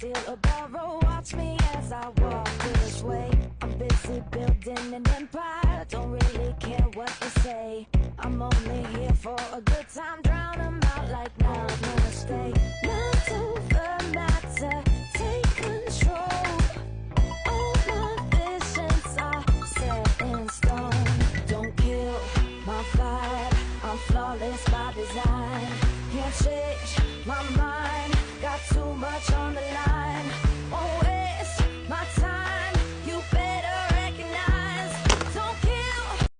steal or borrow. Watch me as I walk this way. I'm busy building an empire. Don't really care what they say. I'm only here for a good time. Drown 'em out like now, no mistake. Mind over matter, take control. All my visions are set in stone. Don't kill my vibe, I'm flawless by design. Can't change my mind, got too much on the line. Won't waste my time.